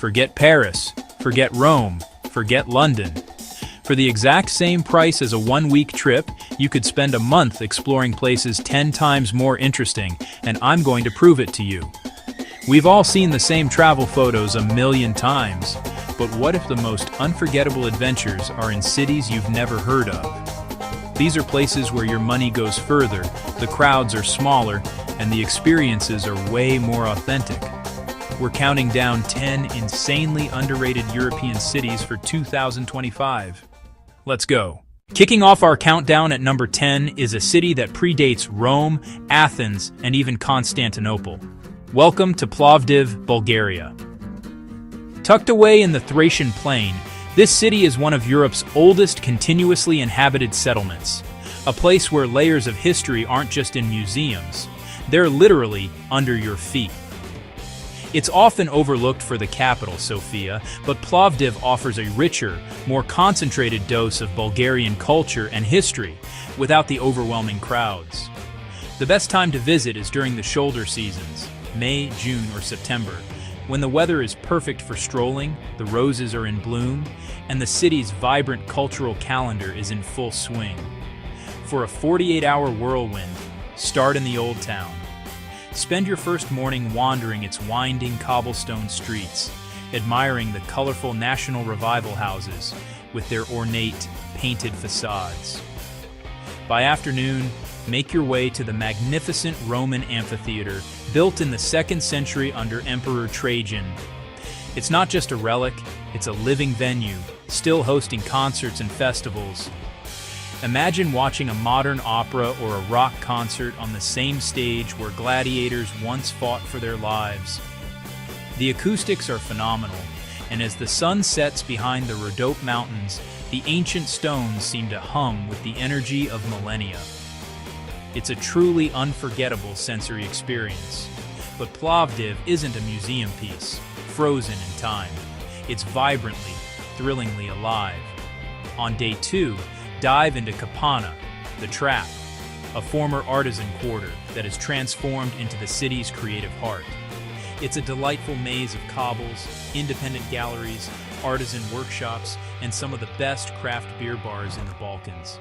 Forget Paris, forget Rome, forget London. For the exact same price as a one-week trip, you could spend a month exploring places 10 times more interesting, and I'm going to prove it to you. We've all seen the same travel photos a million times, but what if the most unforgettable adventures are in cities you've never heard of? These are places where your money goes further, the crowds are smaller, and the experiences are way more authentic. We're counting down 10 insanely underrated European cities for 2025. Let's go. Kicking off our countdown at number 10 is a city that predates Rome, Athens, and even Constantinople. Welcome to Plovdiv, Bulgaria. Tucked away in the Thracian plain, this city is one of Europe's oldest continuously inhabited settlements, a place where layers of history aren't just in museums, they're literally under your feet. It's often overlooked for the capital, Sofia, but Plovdiv offers a richer, more concentrated dose of Bulgarian culture and history without the overwhelming crowds. The best time to visit is during the shoulder seasons, May, June, or September, when the weather is perfect for strolling, the roses are in bloom, and the city's vibrant cultural calendar is in full swing. For a 48-hour whirlwind, start in the Old Town. Spend your first morning wandering its winding cobblestone streets, admiring the colorful National Revival houses with their ornate, painted facades. By afternoon, make your way to the magnificent Roman amphitheater built in the 2nd century under Emperor Trajan. It's not just a relic, it's a living venue, still hosting concerts and festivals. Imagine watching a modern opera or a rock concert on the same stage where gladiators once fought for their lives. The acoustics are phenomenal, and as the sun sets behind the Rhodope Mountains, the ancient stones seem to hum with the energy of millennia. It's a truly unforgettable sensory experience. But Plovdiv isn't a museum piece, frozen in time. It's vibrantly, thrillingly alive. On day 2, dive into Kapana, the Trap, a former artisan quarter that is transformed into the city's creative heart. It's a delightful maze of cobbles, independent galleries, artisan workshops, and some of the best craft beer bars in the Balkans.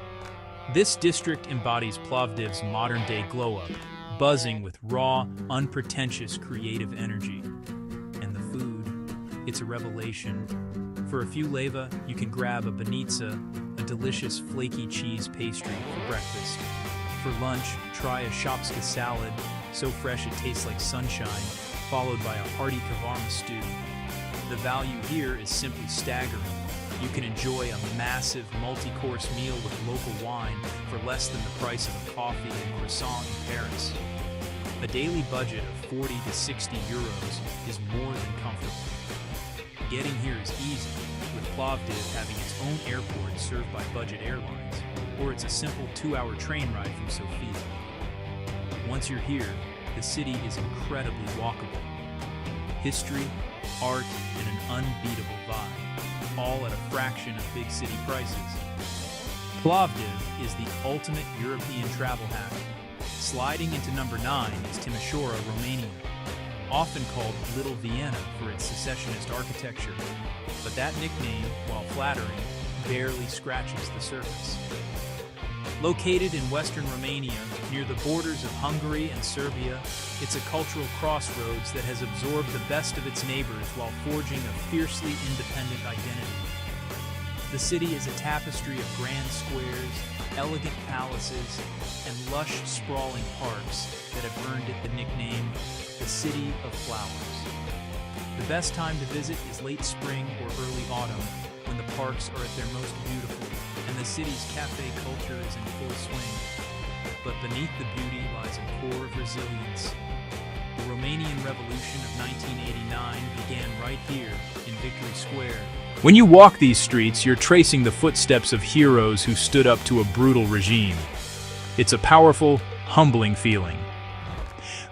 This district embodies Plovdiv's modern-day glow-up, buzzing with raw, unpretentious creative energy. And the food, it's a revelation. For a few leva, you can grab a banitsa, a delicious flaky cheese pastry for breakfast. For lunch, try a shopska salad, so fresh it tastes like sunshine, followed by a hearty kavarma stew. The value here is simply staggering. You can enjoy a massive multi-course meal with local wine for less than the price of a coffee and croissant in Paris. A daily budget of 40 to 60 euros is more than comfortable. Getting here is easy, with Plovdiv having its own airport served by budget airlines, or it's a simple 2-hour train ride from Sofia. Once you're here, the city is incredibly walkable. History, art, and an unbeatable vibe, all at a fraction of big city prices. Plovdiv is the ultimate European travel hack. Sliding into number 9 is Timișoara, Romania, often called Little Vienna for its secessionist architecture, but that nickname, while flattering, barely scratches the surface. Located in western Romania, near the borders of Hungary and Serbia, it's a cultural crossroads that has absorbed the best of its neighbors while forging a fiercely independent identity. The city is a tapestry of grand squares, elegant palaces, and lush, sprawling parks that have earned it the nickname, the City of Flowers. The best time to visit is late spring or early autumn, when the parks are at their most beautiful, and the city's cafe culture is in full swing. But beneath the beauty lies a core of resilience. The Romanian Revolution of 1989 began right here in Victory Square. When you walk these streets, you're tracing the footsteps of heroes who stood up to a brutal regime. It's a powerful, humbling feeling.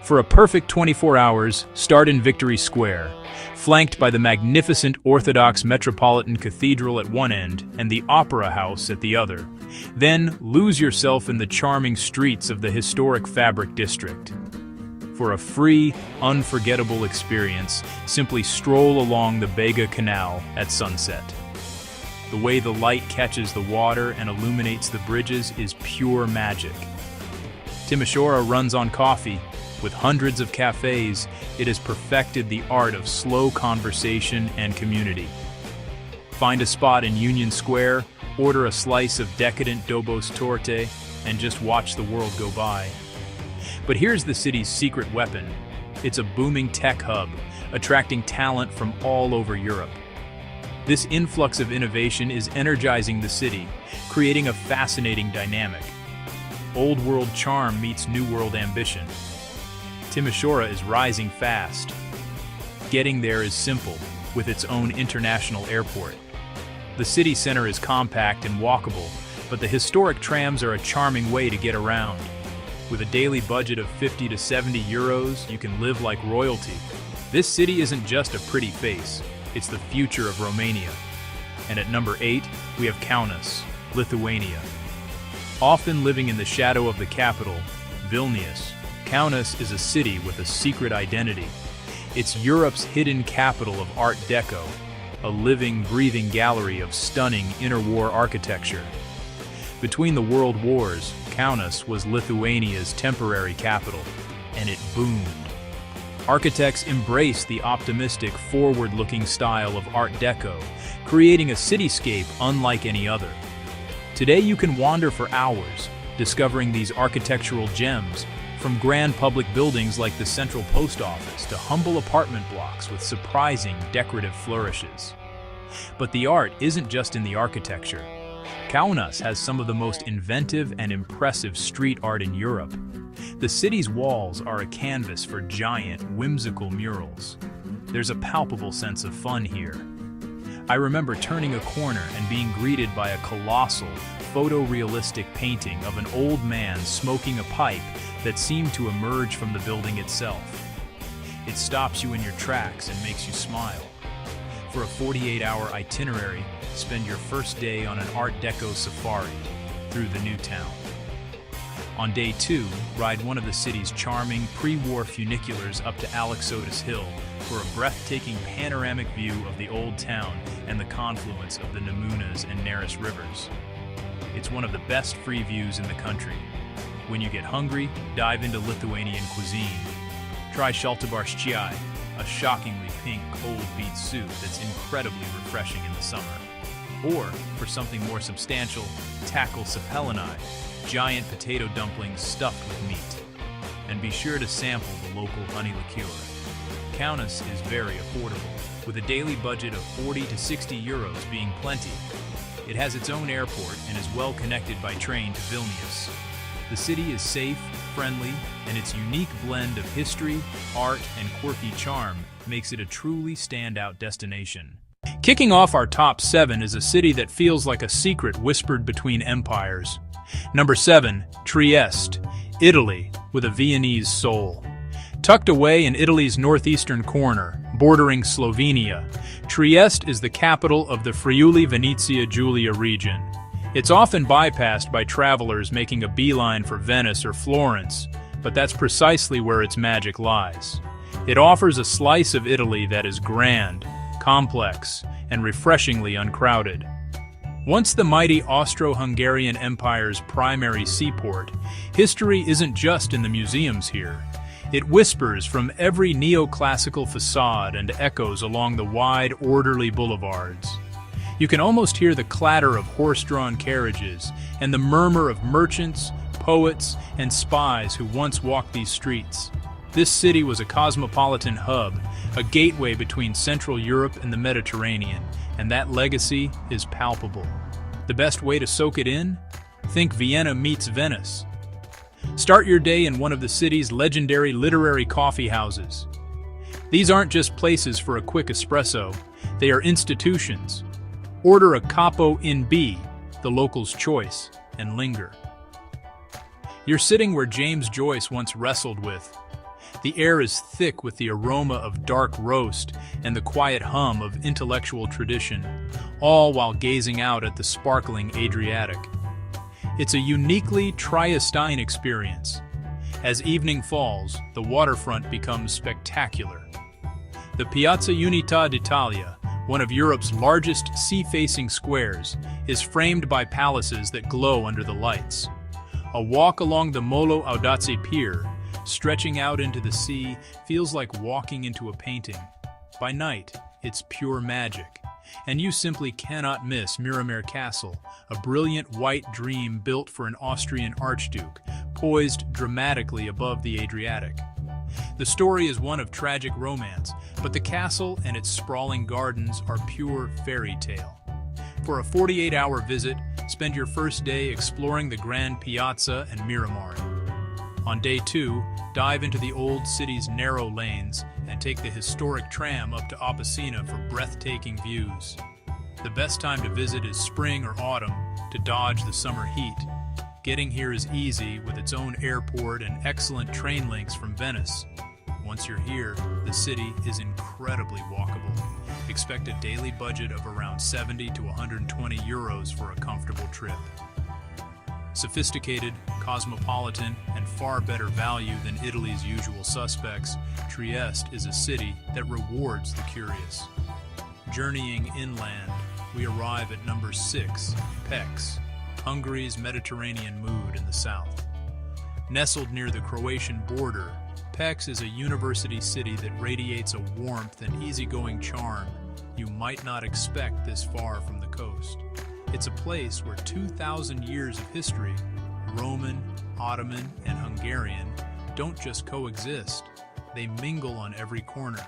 For a perfect 24 hours, start in Victory Square, flanked by the magnificent Orthodox Metropolitan Cathedral at one end and the Opera House at the other. Then lose yourself in the charming streets of the historic Fabric District. For a free, unforgettable experience, simply stroll along the Bega Canal at sunset. The way the light catches the water and illuminates the bridges is pure magic. Timișoara runs on coffee. With hundreds of cafes, it has perfected the art of slow conversation and community. Find a spot in Union Square, order a slice of decadent Dobos torte, and just watch the world go by. But here's the city's secret weapon. It's a booming tech hub, attracting talent from all over Europe. This influx of innovation is energizing the city, creating a fascinating dynamic. Old world charm meets new world ambition. Timișoara is rising fast. Getting there is simple, with its own international airport. The city center is compact and walkable, but the historic trams are a charming way to get around. With a daily budget of 50 to 70 euros, you can live like royalty. This city isn't just a pretty face, it's the future of Romania. And at number 8, we have Kaunas, Lithuania. Often living in the shadow of the capital, Vilnius, Kaunas is a city with a secret identity. It's Europe's hidden capital of Art Deco, a living, breathing gallery of stunning interwar architecture. Between the world wars, Kaunas was Lithuania's temporary capital, and it boomed. Architects embraced the optimistic, forward-looking style of Art Deco, creating a cityscape unlike any other. Today you can wander for hours, discovering these architectural gems, from grand public buildings like the Central Post Office to humble apartment blocks with surprising decorative flourishes. But the art isn't just in the architecture. Kaunas has some of the most inventive and impressive street art in Europe. The city's walls are a canvas for giant, whimsical murals. There's a palpable sense of fun here. I remember turning a corner and being greeted by a colossal, photorealistic painting of an old man smoking a pipe that seemed to emerge from the building itself. It stops you in your tracks and makes you smile. For a 48-hour itinerary, spend your first day on an Art Deco safari through the new town. On day 2, ride one of the city's charming pre-war funiculars up to Alexotis Hill for a breathtaking panoramic view of the old town and the confluence of the Nemunas and Neris rivers. It's one of the best free views in the country. When you get hungry, dive into Lithuanian cuisine. Try šaltibarščiai, a shockingly pink cold beet soup that's incredibly refreshing in the summer. Or, for something more substantial, tackle cepelinai, giant potato dumplings stuffed with meat. And be sure to sample the local honey liqueur. Kaunas is very affordable, with a daily budget of 40 to 60 euros being plenty. It has its own airport and is well connected by train to Vilnius. The city is safe, friendly, and its unique blend of history, art, and quirky charm makes it a truly standout destination. Kicking off our top 7 is a city that feels like a secret whispered between empires. Number 7, Trieste, Italy, with a Viennese soul. Tucked away in Italy's northeastern corner, bordering Slovenia, Trieste is the capital of the Friuli-Venezia Giulia region. It's often bypassed by travelers making a beeline for Venice or Florence, but that's precisely where its magic lies. It offers a slice of Italy that is grand, complex, and refreshingly uncrowded. Once the mighty Austro-Hungarian Empire's primary seaport, history isn't just in the museums here. It whispers from every neoclassical facade and echoes along the wide, orderly boulevards. You can almost hear the clatter of horse-drawn carriages and the murmur of merchants, poets, and spies who once walked these streets. This city was a cosmopolitan hub, a gateway between Central Europe and the Mediterranean, and that legacy is palpable. The best way to soak it in? Think Vienna meets Venice. Start your day in one of the city's legendary literary coffee houses. These aren't just places for a quick espresso, they are institutions. Order a capo in B, the local's choice, and linger. You're sitting where James Joyce once wrestled with. The air is thick with the aroma of dark roast and the quiet hum of intellectual tradition, all while gazing out at the sparkling Adriatic. It's a uniquely Triestine experience. As evening falls, the waterfront becomes spectacular. The Piazza Unità d'Italia, one of Europe's largest sea-facing squares, is framed by palaces that glow under the lights. A walk along the Molo Audace Pier, stretching out into the sea, feels like walking into a painting. By night, it's pure magic. And you simply cannot miss Miramare Castle, a brilliant white dream built for an Austrian archduke, poised dramatically above the Adriatic. The story is one of tragic romance, but the castle and its sprawling gardens are pure fairy tale. For a 48-hour visit, spend your first day exploring the Grand Piazza and Miramare. On day 2, dive into the old city's narrow lanes and take the historic tram up to Apicena for breathtaking views. The best time to visit is spring or autumn to dodge the summer heat. Getting here is easy with its own airport and excellent train links from Venice. Once you're here, the city is incredibly walkable. Expect a daily budget of around 70 to 120 euros for a comfortable trip. Sophisticated, cosmopolitan, and far better value than Italy's usual suspects, Trieste is a city that rewards the curious. Journeying inland, we arrive at number 6, Pécs, Hungary's Mediterranean mood in the south. Nestled near the Croatian border, Pécs is a university city that radiates a warmth and easygoing charm you might not expect this far from the coast. It's a place where 2,000 years of history, Roman, Ottoman, and Hungarian, don't just coexist, they mingle on every corner.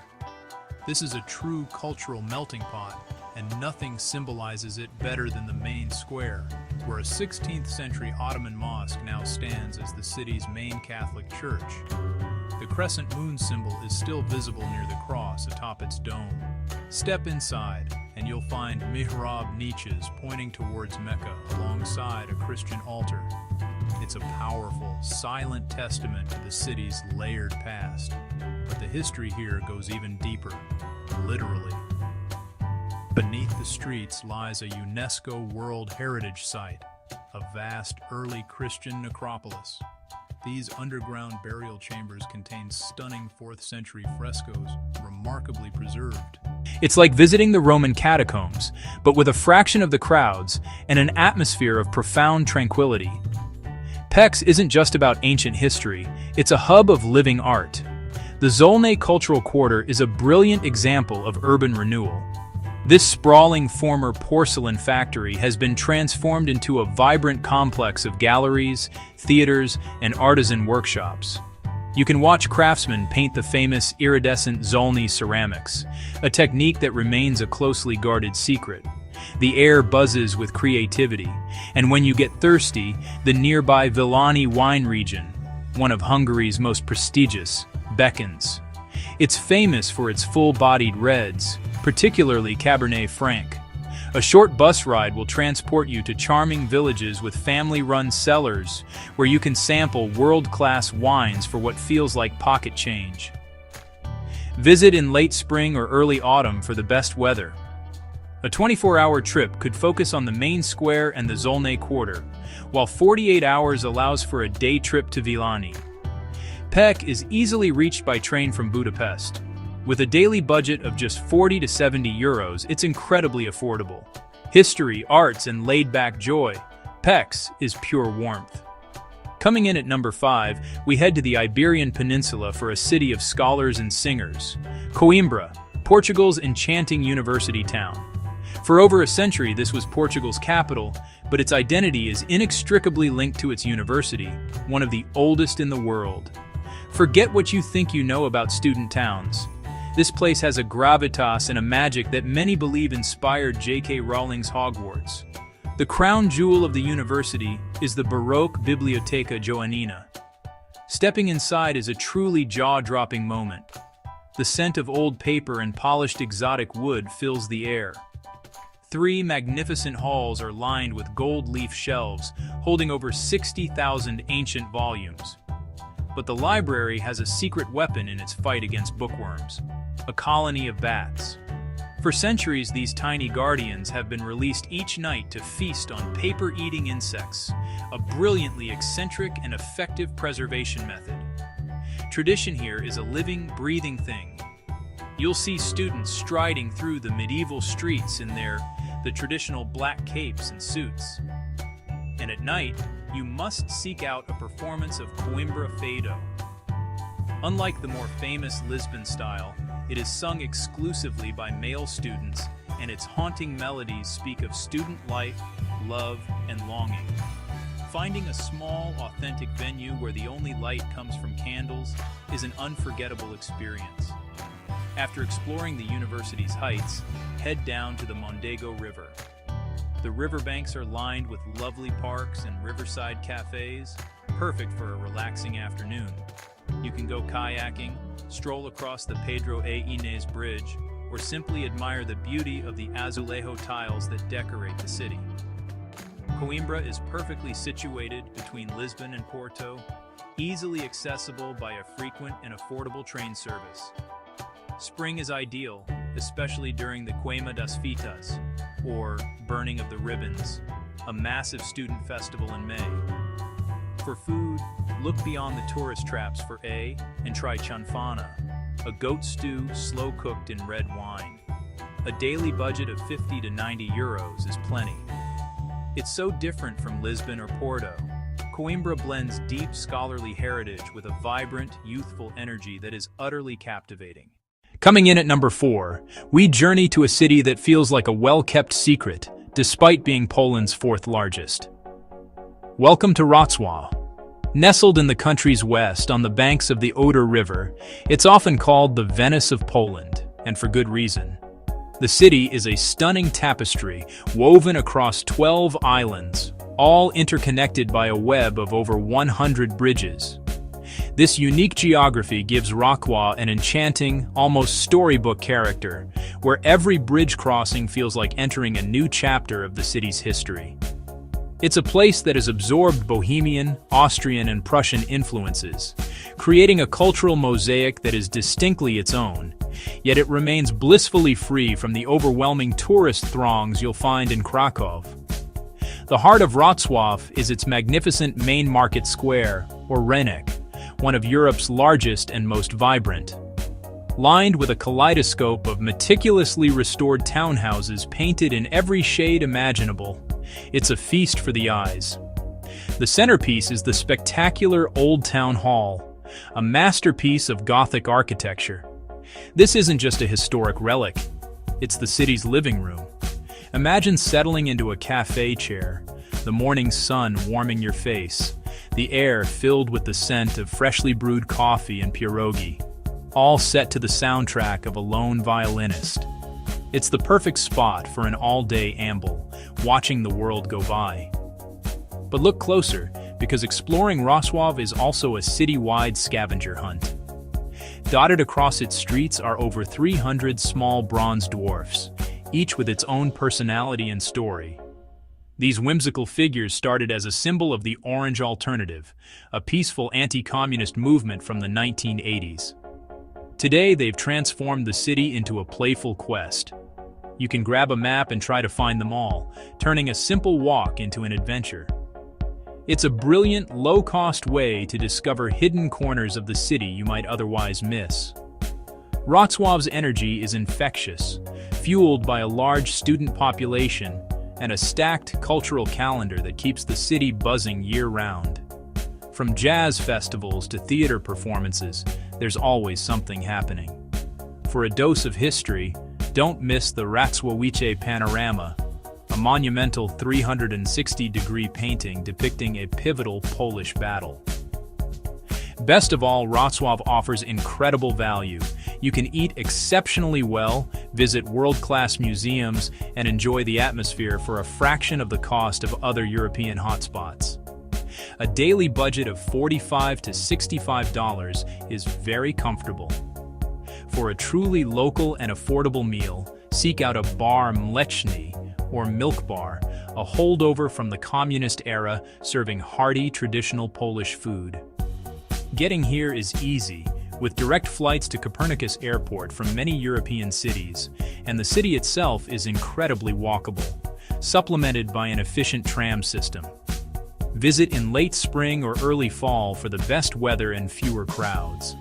This is a true cultural melting pot, and nothing symbolizes it better than the main square, where a 16th century Ottoman mosque now stands as the city's main Catholic church. The crescent moon symbol is still visible near the cross atop its dome. Step inside, and you'll find mihrab niches pointing towards Mecca alongside a Christian altar. It's a powerful, silent testament to the city's layered past. But the history here goes even deeper, literally. Beneath the streets lies a UNESCO World Heritage Site, a vast early Christian necropolis. These underground burial chambers contain stunning 4th century frescoes, remarkably preserved. It's like visiting the Roman catacombs, but with a fraction of the crowds and an atmosphere of profound tranquility. Pécs isn't just about ancient history, it's a hub of living art. The Zolnay Cultural Quarter is a brilliant example of urban renewal. This sprawling former porcelain factory has been transformed into a vibrant complex of galleries, theaters, and artisan workshops. You can watch craftsmen paint the famous iridescent Zolnay ceramics, a technique that remains a closely guarded secret. The air buzzes with creativity, and when you get thirsty, the nearby Villani wine region, one of Hungary's most prestigious, beckons. It's famous for its full-bodied reds, particularly Cabernet Franc. A short bus ride will transport you to charming villages with family-run cellars, where you can sample world-class wines for what feels like pocket change. Visit in late spring or early autumn for the best weather. A 24-hour trip could focus on the main square and the Zolnay Quarter, while 48 hours allows for a day trip to Villani. Pécs is easily reached by train from Budapest. With a daily budget of just 40 to 70 euros, it's incredibly affordable. History, arts, and laid-back joy, Pécs is pure warmth. Coming in at number 5, we head to the Iberian Peninsula for a city of scholars and singers, Coimbra, Portugal's enchanting university town. For over a century, this was Portugal's capital, but its identity is inextricably linked to its university, one of the oldest in the world. Forget what you think you know about student towns. This place has a gravitas and a magic that many believe inspired J.K. Rowling's Hogwarts. The crown jewel of the university is the Baroque Biblioteca Joannina. Stepping inside is a truly jaw-dropping moment. The scent of old paper and polished exotic wood fills the air. 3 magnificent halls are lined with gold-leaf shelves, holding over 60,000 ancient volumes. But the library has a secret weapon in its fight against bookworms, a colony of bats. For centuries, these tiny guardians have been released each night to feast on paper-eating insects, a brilliantly eccentric and effective preservation method. Tradition here is a living, breathing thing. You'll see students striding through the medieval streets in the traditional black capes and suits. And at night, you must seek out a performance of Coimbra Fado. Unlike the more famous Lisbon style, it is sung exclusively by male students, and its haunting melodies speak of student life, love, and longing. Finding a small, authentic venue where the only light comes from candles is an unforgettable experience. After exploring the university's heights, head down to the Mondego River. The riverbanks are lined with lovely parks and riverside cafes, perfect for a relaxing afternoon. You can go kayaking, stroll across the Pedro e Inés Bridge, or simply admire the beauty of the azulejo tiles that decorate the city. Coimbra is perfectly situated between Lisbon and Porto, easily accessible by a frequent and affordable train service. Spring is ideal, especially during the Queima das Fitas, or Burning of the Ribbons, a massive student festival in May. For food, look beyond the tourist traps and try chanfana, a goat stew slow-cooked in red wine. A daily budget of 50 to 90 euros is plenty. It's so different from Lisbon or Porto. Coimbra blends deep scholarly heritage with a vibrant, youthful energy that is utterly captivating. Coming in at number 4, we journey to a city that feels like a well-kept secret, despite being Poland's 4th largest. Welcome to Wrocław. Nestled in the country's west on the banks of the Oder River, it's often called the Venice of Poland, and for good reason. The city is a stunning tapestry woven across 12 islands, all interconnected by a web of over 100 bridges. This unique geography gives Wrocław an enchanting, almost storybook character, where every bridge crossing feels like entering a new chapter of the city's history. It's a place that has absorbed Bohemian, Austrian, and Prussian influences, creating a cultural mosaic that is distinctly its own, yet it remains blissfully free from the overwhelming tourist throngs you'll find in Kraków. The heart of Wrocław is its magnificent main market square, or Rynek, one of Europe's largest and most vibrant. Lined with a kaleidoscope of meticulously restored townhouses painted in every shade imaginable, it's a feast for the eyes. The centerpiece is the spectacular Old Town Hall, a masterpiece of Gothic architecture. This isn't just a historic relic, it's the city's living room. Imagine settling into a cafe chair, the morning sun warming your face, the air filled with the scent of freshly brewed coffee and pierogi, all set to the soundtrack of a lone violinist. It's the perfect spot for an all-day amble, watching the world go by. But look closer, because exploring Wrocław is also a city-wide scavenger hunt. Dotted across its streets are over 300 small bronze dwarfs, each with its own personality and story. These whimsical figures started as a symbol of the Orange Alternative, a peaceful anti-communist movement from the 1980s. Today, they've transformed the city into a playful quest. You can grab a map and try to find them all, turning a simple walk into an adventure. It's a brilliant, low-cost way to discover hidden corners of the city you might otherwise miss. Wrocław's energy is infectious, fueled by a large student population and a stacked cultural calendar that keeps the city buzzing year-round. From jazz festivals to theater performances, there's always something happening. For a dose of history, don't miss the Wrocławice Panorama, a monumental 360-degree painting depicting a pivotal Polish battle. Best of all, Wrocław offers incredible value. You can eat exceptionally well, visit world-class museums, and enjoy the atmosphere for a fraction of the cost of other European hotspots. A daily budget of $45 to $65 is very comfortable. For a truly local and affordable meal, seek out a bar mleczny, or milk bar, a holdover from the communist era serving hearty traditional Polish food. Getting here is easy, with direct flights to Copernicus Airport from many European cities, and the city itself is incredibly walkable, supplemented by an efficient tram system. Visit in late spring or early fall for the best weather and fewer crowds.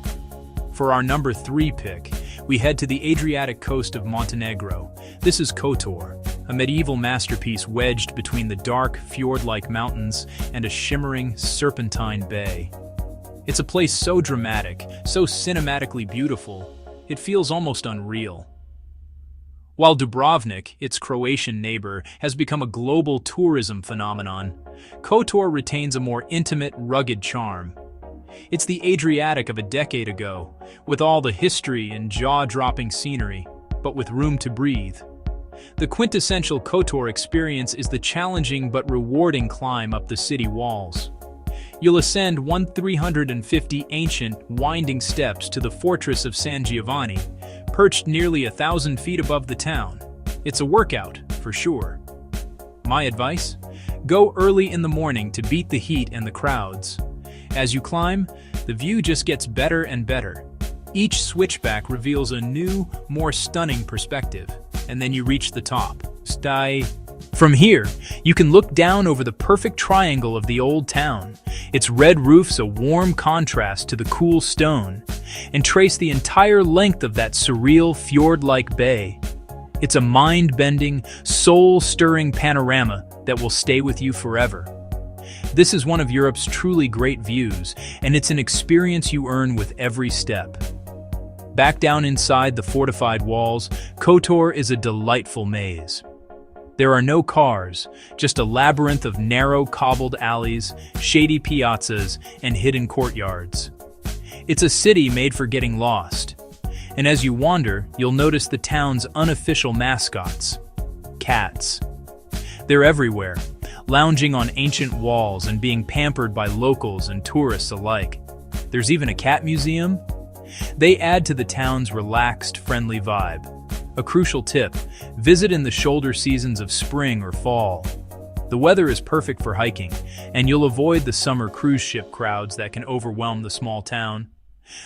For our number 3 pick, we head to the Adriatic coast of Montenegro. This is Kotor, a medieval masterpiece wedged between the dark, fjord-like mountains and a shimmering, serpentine bay. It's a place so dramatic, so cinematically beautiful, it feels almost unreal. While Dubrovnik, its Croatian neighbor, has become a global tourism phenomenon, Kotor retains a more intimate, rugged charm. It's the Adriatic of a decade ago, with all the history and jaw-dropping scenery, but with room to breathe. The quintessential Kotor experience is the challenging but rewarding climb up the city walls. You'll ascend 350 ancient, winding steps to the fortress of San Giovanni, perched nearly 1,000 feet above the town. It's a workout, for sure. My advice? Go early in the morning to beat the heat and the crowds. As you climb, the view just gets better and better. Each switchback reveals a new, more stunning perspective, and then you reach the top. From here, you can look down over the perfect triangle of the old town, its red roofs a warm contrast to the cool stone, and trace the entire length of that surreal fjord-like bay. It's a mind-bending, soul-stirring panorama that will stay with you forever. This is one of Europe's truly great views, and it's an experience you earn with every step. Back down inside the fortified walls, Kotor is a delightful maze. There are no cars, just a labyrinth of narrow cobbled alleys, shady piazzas, and hidden courtyards. It's a city made for getting lost. And as you wander, you'll notice the town's unofficial mascots, cats. They're everywhere, lounging on ancient walls and being pampered by locals and tourists alike. There's even a cat museum. They add to the town's relaxed, friendly vibe. A crucial tip, visit in the shoulder seasons of spring or fall. The weather is perfect for hiking, and you'll avoid the summer cruise ship crowds that can overwhelm the small town.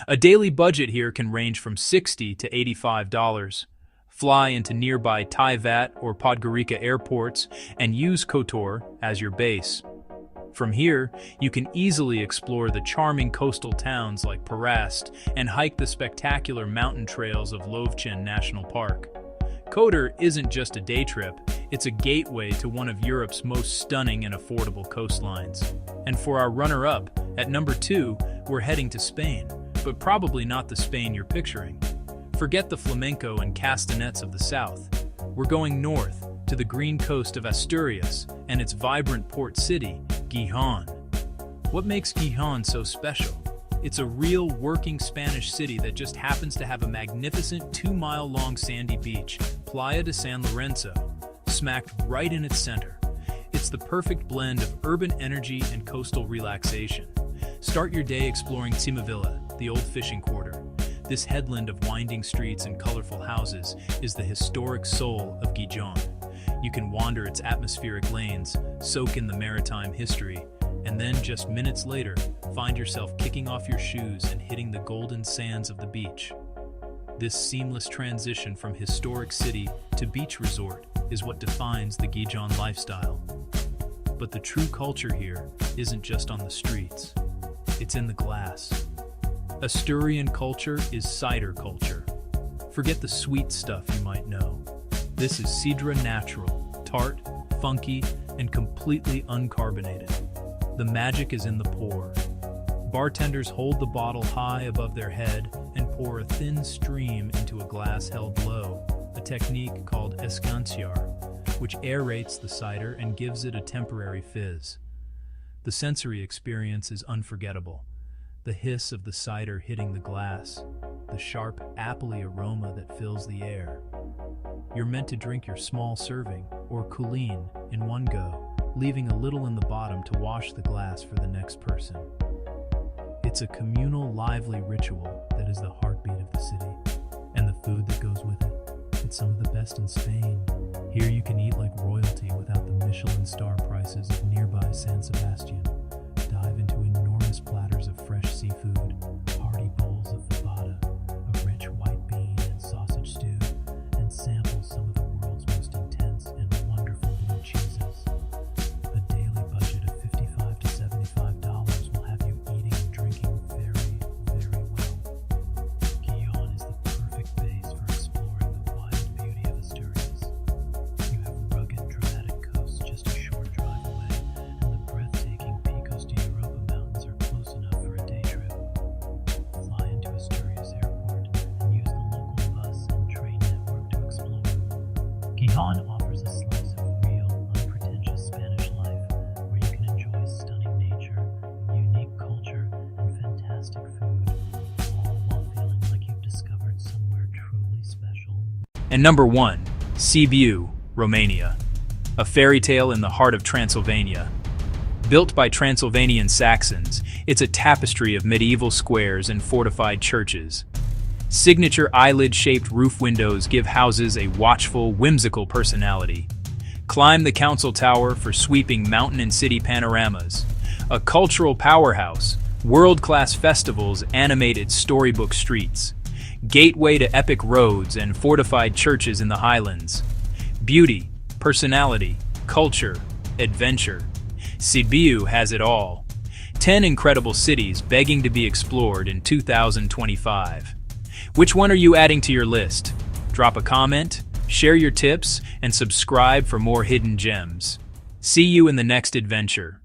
A daily budget here can range from $60 to $85. Fly into nearby Tivat or Podgorica airports and use Kotor as your base. From here, you can easily explore the charming coastal towns like Perast and hike the spectacular mountain trails of Lovćen National Park. Kotor isn't just a day trip, it's a gateway to one of Europe's most stunning and affordable coastlines. And for our runner-up, at number 2, we're heading to Spain, but probably not the Spain you're picturing. Forget the flamenco and castanets of the south. We're going north, to the green coast of Asturias and its vibrant port city, Gijón. What makes Gijón so special? It's a real working Spanish city that just happens to have a magnificent 2-mile-long sandy beach, Playa de San Lorenzo, smacked right in its center. It's the perfect blend of urban energy and coastal relaxation. Start your day exploring Cimavilla, the old fishing quarter. This headland of winding streets and colorful houses is the historic soul of Gijón. You can wander its atmospheric lanes, soak in the maritime history, and then just minutes later, find yourself kicking off your shoes and hitting the golden sands of the beach. This seamless transition from historic city to beach resort is what defines the Gijón lifestyle. But the true culture here isn't just on the streets. It's in the glass. Asturian culture is cider culture. Forget the sweet stuff you might know. This is Sidra natural, tart, funky, and completely uncarbonated. The magic is in the pour. Bartenders hold the bottle high above their head and pour a thin stream into a glass held low, a technique called escanciar, which aerates the cider and gives it a temporary fizz. The sensory experience is unforgettable. The hiss of the cider hitting the glass, the sharp, appley aroma that fills the air. You're meant to drink your small serving, or couline, in one go, leaving a little in the bottom to wash the glass for the next person. It's a communal, lively ritual that is the heartbeat of the city, and the food that goes with it. It's some of the best in Spain. Here you can eat like royalty without the Michelin star prices of nearby San Sebastian. Dive into enormous platters of fresh seafood, hearty bowls of fabada, a rich white bean and sausage stew, and sample some of the world's most intense and wonderful blue cheeses. A daily budget of $55 to Gijon offers a slice of real, unpretentious Spanish life where you can enjoy stunning nature, unique culture, and fantastic food, all while feeling like you've discovered somewhere truly special. And number 1, Sibiu, Romania. A fairy tale in the heart of Transylvania. Built by Transylvanian Saxons, it's a tapestry of medieval squares and fortified churches. Signature eyelid-shaped roof windows give houses a watchful, whimsical personality. Climb the council tower for sweeping mountain and city panoramas. A cultural powerhouse, world-class festivals animate its storybook streets. Gateway to epic roads and fortified churches in the highlands. Beauty, personality, culture, adventure. Sibiu has it all. 10 incredible cities begging to be explored in 2025. Which one are you adding to your list? Drop a comment, share your tips, and subscribe for more hidden gems. See you in the next adventure.